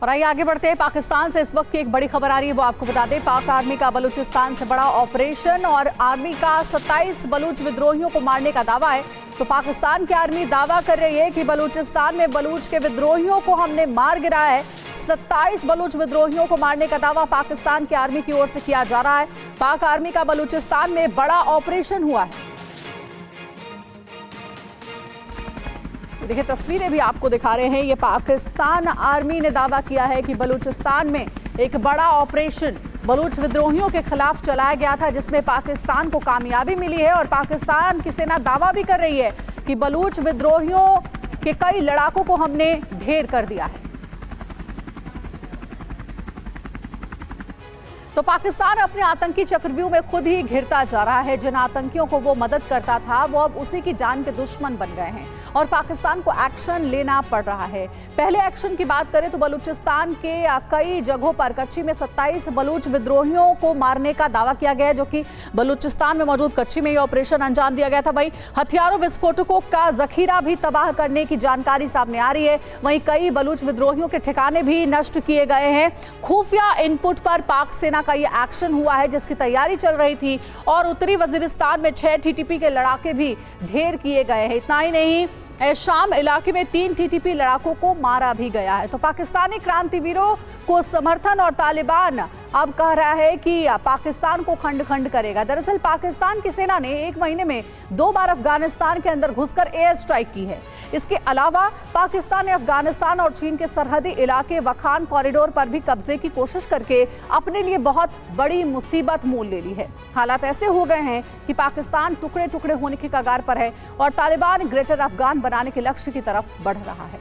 और आइए आगे बढ़ते हैं। पाकिस्तान से इस वक्त की एक बड़ी खबर आ रही है, वो आपको बता दें। पाक आर्मी का बलूचिस्तान से बड़ा ऑपरेशन और आर्मी का 27 बलूच विद्रोहियों को मारने का दावा है। तो पाकिस्तान की आर्मी दावा कर रही है कि बलूचिस्तान में बलूच के विद्रोहियों को हमने मार गिराया है। 27 बलूच विद्रोहियों को मारने का दावा पाकिस्तान की आर्मी की ओर से किया जा रहा है। पाक आर्मी का बलूचिस्तान में बड़ा ऑपरेशन हुआ है। देखिए तस्वीरें भी आपको दिखा रहे हैं। ये पाकिस्तान आर्मी ने दावा किया है कि बलूचिस्तान में एक बड़ा ऑपरेशन बलूच विद्रोहियों के खिलाफ चलाया गया था, जिसमें पाकिस्तान को कामयाबी मिली है। और पाकिस्तान की सेना दावा भी कर रही है कि बलूच विद्रोहियों के कई लड़ाकों को हमने ढेर कर दिया है। तो पाकिस्तान अपने आतंकी चक्रव्यूह में खुद ही घिरता जा रहा है। जिन आतंकियों को वो मदद करता था वो अब उसी की जान के दुश्मन बन गए हैं और पाकिस्तान को एक्शन लेना पड़ रहा है। पहले एक्शन की बात करें तो बलूचिस्तान के कई जगहों पर कच्ची में 27 बलूच विद्रोहियों को मारने का दावा किया गया है, जो कि बलूचिस्तान में मौजूद कच्ची में ये ऑपरेशन अंजाम दिया गया था। वहीं हथियारों विस्फोटकों का जखीरा भी तबाह करने की जानकारी सामने आ रही है। वहीं कई बलूच विद्रोहियों के ठिकाने भी नष्ट किए गए हैं। खुफिया इनपुट पर पाक सेना का ये एक्शन हुआ है, जिसकी तैयारी चल रही थी। और उत्तरी वजीरिस्तान में 6 टीटीपी के लड़ाके भी ढेर किए गए हैं। इतना ही नहीं, शाम इलाके में 3 टीटीपी लड़ाकों को मारा भी गया है। तो पाकिस्तानी क्रांतिवीरों को समर्थन और तालिबान अब कह रहा है कि पाकिस्तान को खंड खंड करेगा। दरअसल पाकिस्तान की सेना ने 1 महीने में 2 बार अफगानिस्तान के अंदर घुसकर एयर स्ट्राइक की है। इसके अलावा पाकिस्तान ने अफगानिस्तान और चीन के सरहदी इलाके वखान कॉरिडोर पर भी कब्जे की कोशिश करके अपने लिए बहुत बड़ी मुसीबत मोल ले ली है। हालात ऐसे हो गए हैं कि पाकिस्तान टुकड़े टुकड़े होने के कगार पर है और तालिबान ग्रेटर अफगान बनाने के लक्ष्य की तरफ बढ़ रहा है।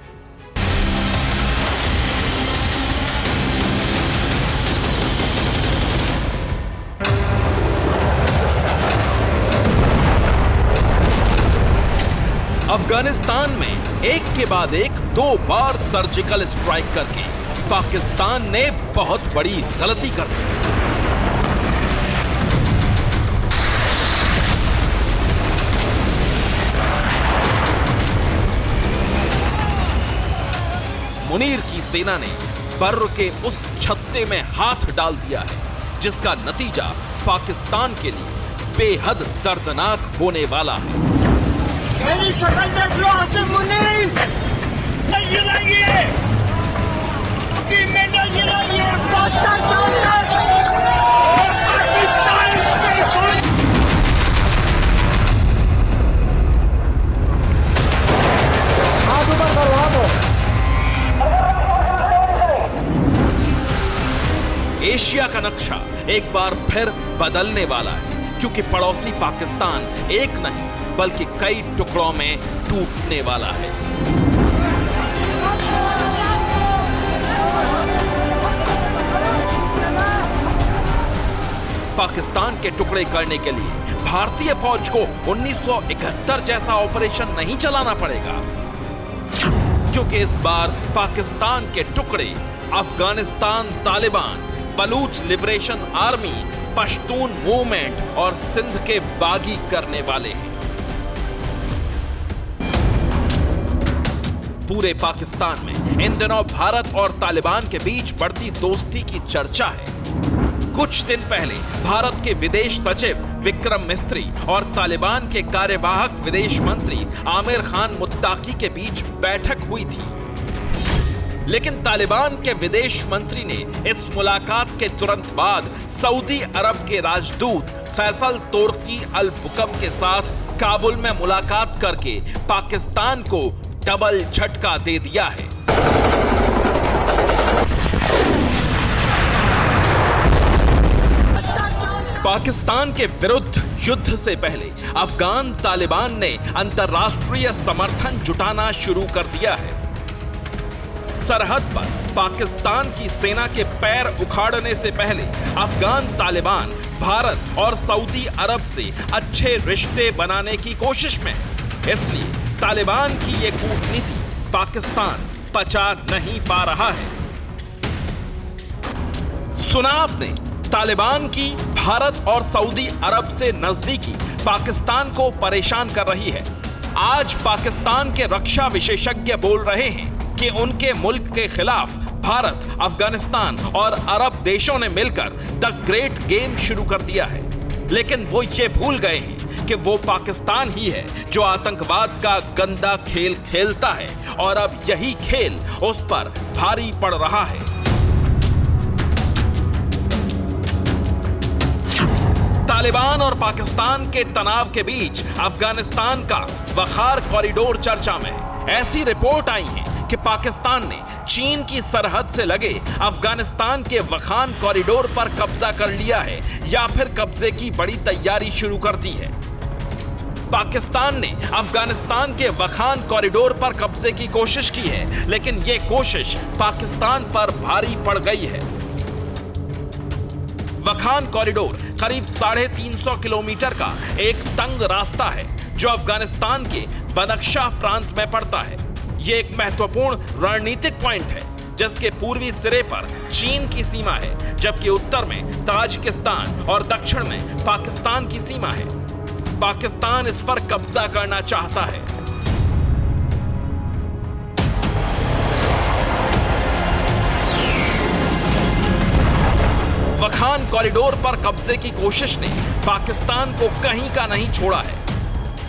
अफगानिस्तान में एक के बाद एक 2 बार सर्जिकल स्ट्राइक करके पाकिस्तान ने बहुत बड़ी गलती कर दी। मुनीर की सेना ने बर्र के उस छत्ते में हाथ डाल दिया है, जिसका नतीजा पाकिस्तान के लिए बेहद दर्दनाक होने वाला है। मेरी शक्ल देख लो आसिफ मुनीर, नहीं जिलाइए, नहीं जिलाइए, एशिया का नक्शा एक बार फिर बदलने वाला है, क्योंकि पड़ोसी पाकिस्तान एक नहीं बल्कि कई टुकड़ों में टूटने वाला है। पाकिस्तान के टुकड़े करने के लिए भारतीय फौज को 1971 जैसा ऑपरेशन नहीं चलाना पड़ेगा, क्योंकि इस बार पाकिस्तान के टुकड़े Afghanistan Taliban, Baloch liberation army, Pashtun movement और सिंध के बागी करने वाले हैं। पूरे पाकिस्तान में इन दिनों भारत और तालिबान के बीच बढ़ती दोस्ती की चर्चा है। कुछ दिन पहले भारत के विदेश सचिव विक्रम मिस्त्री और तालिबान के कार्यवाहक विदेश मंत्री आमिर खान मुत्ताकी के बीच बैठक हुई थी। लेकिन तालिबान के विदेश मंत्री ने इस मुलाकात के तुरंत बाद सऊदी अरब के राजदूत फैसल तुर्की अल बुकम के साथ काबुल में मुलाकात करके पाकिस्तान को डबल झटका दे दिया है। पाकिस्तान के विरुद्ध युद्ध से पहले अफगान तालिबान ने अंतर्राष्ट्रीय समर्थन जुटाना शुरू कर दिया है। सरहद पर पाकिस्तान की सेना के पैर उखाड़ने से पहले अफगान तालिबान भारत और सऊदी अरब से अच्छे रिश्ते बनाने की कोशिश में, इसलिए तालिबान की ये कूटनीति पाकिस्तान पचा नहीं पा रहा है। सुना आपने, तालिबान की भारत और सऊदी अरब से नजदीकी पाकिस्तान को परेशान कर रही है। आज पाकिस्तान के रक्षा विशेषज्ञ बोल रहे हैं कि उनके मुल्क के खिलाफ भारत, अफगानिस्तान और अरब देशों ने मिलकर द ग्रेट गेम शुरू कर दिया है। लेकिन वो ये भूल गए हैं कि वो पाकिस्तान ही है जो आतंकवाद का गंदा खेल खेलता है और अब यही खेल उस पर भारी पड़ रहा है। तालिबान और पाकिस्तान के तनाव के बीच अफगानिस्तान का वखार कॉरिडोर चर्चा में है। ऐसी रिपोर्ट आई है कि पाकिस्तान ने चीन की सरहद से लगे अफगानिस्तान के वखान कॉरिडोर पर कब्जा कर लिया है या फिर कब्जे की बड़ी तैयारी शुरू कर दी है। पाकिस्तान ने अफगानिस्तान के वखान कॉरिडोर पर कब्जे की कोशिश की है, लेकिन यह कोशिश पाकिस्तान पर भारी पड़ गई है। वखान कॉरिडोर करीब 350 किलोमीटर का एक तंग रास्ता है जो अफगानिस्तान के बदख्शां प्रांत में पड़ता है। यह एक महत्वपूर्ण रणनीतिक पॉइंट है जिसके पूर्वी सिरे पर चीन की सीमा है, जबकि उत्तर में ताजिकिस्तान और दक्षिण में पाकिस्तान की सीमा है। पाकिस्तान इस पर कब्जा करना चाहता है। वखान कॉरिडोर पर कब्जे की कोशिश ने पाकिस्तान को कहीं का नहीं छोड़ा है।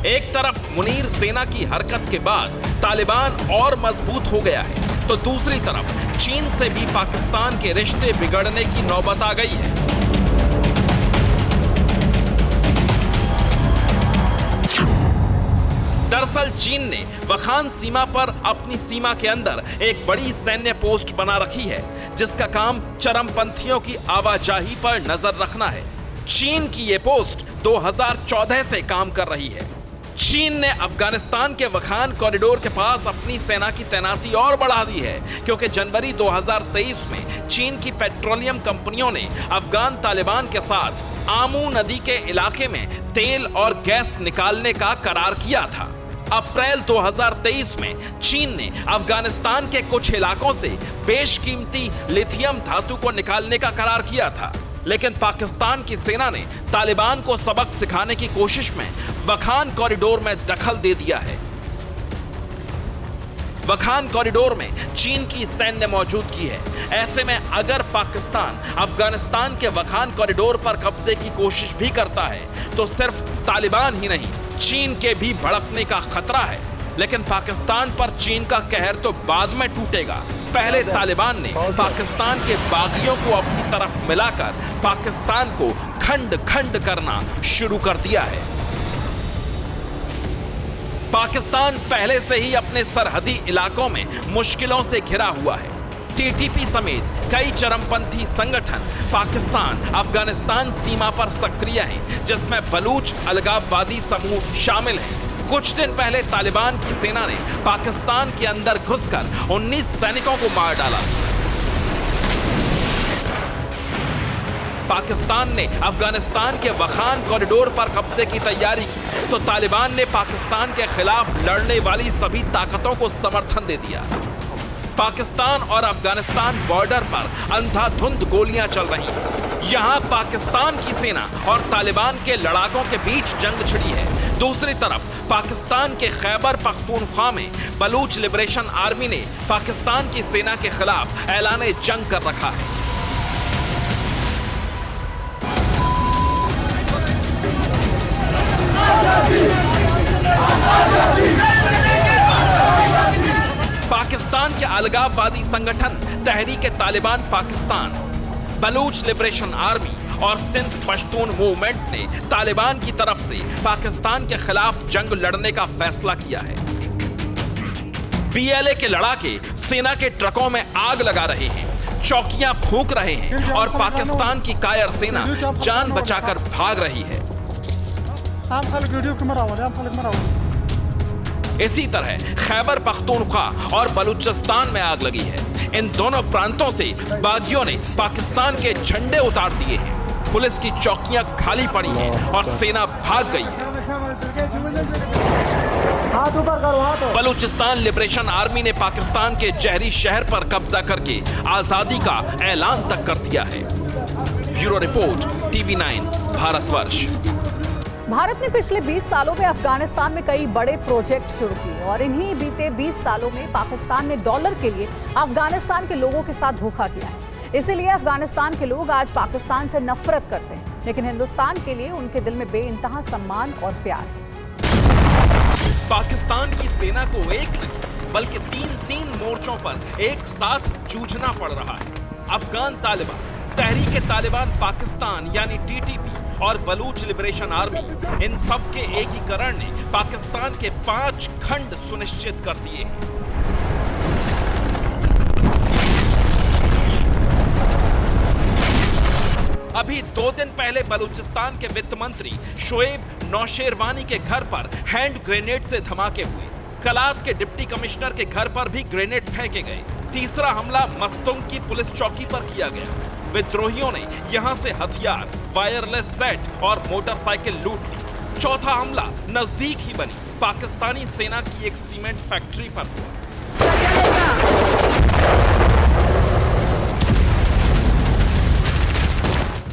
एक तरफ मुनीर सेना की हरकत के बाद तालिबान और मजबूत हो गया है, तो दूसरी तरफ चीन से भी पाकिस्तान के रिश्ते बिगड़ने की नौबत आ गई है। दरअसल चीन ने वखान सीमा पर अपनी सीमा के अंदर एक बड़ी सैन्य पोस्ट बना रखी है जिसका काम चरमपंथियों की आवाजाही पर नजर रखना है। चीन की यह पोस्ट 2014 से काम कर रही है। चीन ने अफगानिस्तान के वखान कॉरिडोर के पास अपनी सेना की तैनाती और बढ़ा दी है क्योंकि जनवरी 2023 में चीन की पेट्रोलियम कंपनियों ने अफगान तालिबान के साथ आमू नदी के इलाके में तेल और गैस निकालने का करार किया था। अप्रैल 2023 में चीन ने अफगानिस्तान के कुछ इलाकों से बेशकीमती लिथियम धातु को निकालने का करार किया था, लेकिन पाकिस्तान की सेना ने तालिबान को सबक सिखाने की कोशिश में वखान कॉरिडोर में दखल दे दिया है। वखान कॉरिडोर में चीन की सैन्य मौजूदगी है। ऐसे में अगर पाकिस्तान अफगानिस्तान के वखान कॉरिडोर पर कब्जे की कोशिश भी करता है तो सिर्फ तालिबान ही नहीं, चीन के भी भड़कने का खतरा है। लेकिन पाकिस्तान पर चीन का कहर तो बाद में टूटेगा। पहले तालिबान ने पाकिस्तान के बागियों को अपनी तरफ मिलाकर पाकिस्तान को खंड खंड करना शुरू कर दिया है। पाकिस्तान पहले से ही अपने सरहदी इलाकों में मुश्किलों से घिरा हुआ है। टीटीपी समेत कई चरमपंथी संगठन पाकिस्तान अफगानिस्तान सीमा पर सक्रिय हैं, जिसमें बलूच अलगाववादी समूह शामिल हैं। कुछ दिन पहले तालिबान की सेना ने पाकिस्तान के अंदर घुसकर 19 सैनिकों को मार डाला। पाकिस्तान ने अफगानिस्तान के वखान कॉरिडोर पर कब्जे की तैयारी की तो तालिबान ने पाकिस्तान के खिलाफ लड़ने वाली सभी ताकतों को समर्थन दे दिया। पाकिस्तान और अफगानिस्तान बॉर्डर पर अंधाधुंध गोलियां चल रही हैं। यहां पाकिस्तान की सेना और तालिबान के लड़ाकों के बीच जंग छिड़ी है। दूसरी तरफ पाकिस्तान के खैबर पख्तूनख्वा में बलूच लिबरेशन आर्मी ने पाकिस्तान की सेना के खिलाफ ऐलान जंग कर रखा है। पाकिस्तान के अलगाववादी संगठन तहरीक तालिबान पाकिस्तान, बलूच लिबरेशन आर्मी और सिंध पश्तून मूवमेंट ने तालिबान की तरफ से पाकिस्तान के खिलाफ जंग लड़ने का फैसला किया है। बीएलए के लड़ाके सेना के ट्रकों में आग लगा रहे हैं, चौकियां फूंक रहे हैं और पाकिस्तान की कायर सेना जान बचाकर भाग रही है। इसी तरह खैबर पख्तूनख्वा और बलूचिस्तान में आग लगी है। इन दोनों प्रांतों से बागियों ने पाकिस्तान के झंडे उतार दिए हैं। पुलिस की चौकियां खाली पड़ी हैं और सेना भाग गई है। बलूचिस्तान लिबरेशन आर्मी ने पाकिस्तान के जहरी शहर पर कब्जा करके आजादी का ऐलान तक कर दिया है। Bureau report, TV9 Bharatvarsh. Bharat ने पिछले 20 सालों में अफगानिस्तान में कई बड़े प्रोजेक्ट शुरू किए और इन्हीं बीते 20 सालों में पाकिस्तान ने डॉलर के लिए अफगानिस्तान के लोगों के साथ धोखा किया है। इसीलिए अफगानिस्तान के लोग आज पाकिस्तान से नफरत करते हैं, लेकिन हिंदुस्तान के लिए उनके दिल में बेइंतहा सम्मान और प्यार है। पाकिस्तान की सेना को एक नहीं बल्कि तीन मोर्चों पर एक साथ जूझना पड़ रहा है। अफगान तालिबान, तहरीक तालिबान पाकिस्तान यानी टीटीपी और बलूच लिबरेशन आर्मी, इन सब के एकीकरण ने पाकिस्तान के 5 खंड सुनिश्चित कर दिए हैं। अभी 2 दिन पहले बलूचिस्तान के वित्त मंत्री शोएब नौशेरवानी के घर पर हैंड ग्रेनेड से धमाके हुए। कलात के डिप्टी कमिश्नर के घर पर भी ग्रेनेड फेंके गए। तीसरा हमला मस्तुंग की पुलिस चौकी पर किया गया। विद्रोहियों ने यहां से हथियार, वायरलेस सेट और मोटरसाइकिल लूट ली। चौथा हमला नजदीक ही बनी पाकिस्तानी सेना की एक सीमेंट फैक्ट्री पर हुआ।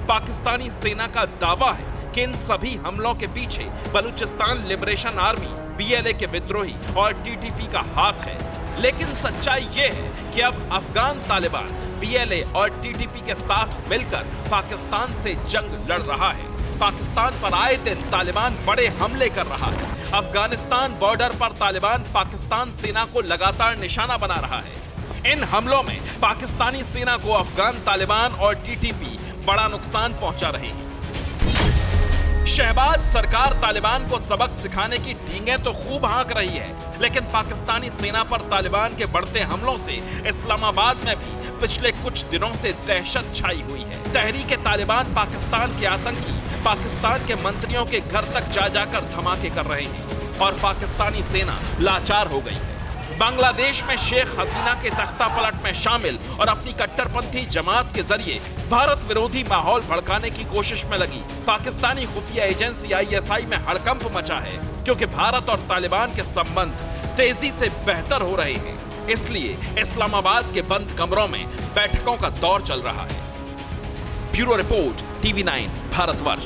पाकिस्तानी सेना का दावा है कि इन सभी हमलों के पीछे बलूचिस्तान लिबरेशन आर्मी, बीएलए के विद्रोही और टीटीपी का हाथ है। लेकिन सच्चाई यह है कि अब अफगान तालिबान बीएलए और टीटीपी के साथ मिलकर पाकिस्तान से जंग लड़ रहा है। पाकिस्तान पर आए दिन तालिबान बड़े हमले कर रहा है। अफगानिस्तान बॉर्डर पर तालिबान पाकिस्तान सेना को लगातार निशाना बना रहा है। इन हमलों में पाकिस्तानी सेना को अफगान तालिबान और टीटीपी बड़ा नुकसान पहुंचा रहे हैं। शहबाज सरकार तालिबान को सबक सिखाने की डींगे तो खूब हाँक रही है, लेकिन पाकिस्तानी सेना पर तालिबान के बढ़ते हमलों से इस्लामाबाद में भी पिछले कुछ दिनों से दहशत छाई हुई है। तहरीक तालिबान पाकिस्तान के आतंकी पाकिस्तान के मंत्रियों के घर तक जा जाकर धमाके कर रहे हैं और पाकिस्तानी सेना लाचार हो गई है। बांग्लादेश में शेख हसीना के तख्ता पलट में शामिल और अपनी कट्टरपंथी जमात के जरिए भारत विरोधी माहौल भड़काने की कोशिश में लगी पाकिस्तानी खुफिया एजेंसी आईएसआई में हड़कंप मचा है, क्योंकि भारत और तालिबान के संबंध तेजी से बेहतर हो रहे हैं। इसलिए इस्लामाबाद के बंद कमरों में बैठकों का दौर चल रहा है। Bureau report, TV9 Bharatvarsh.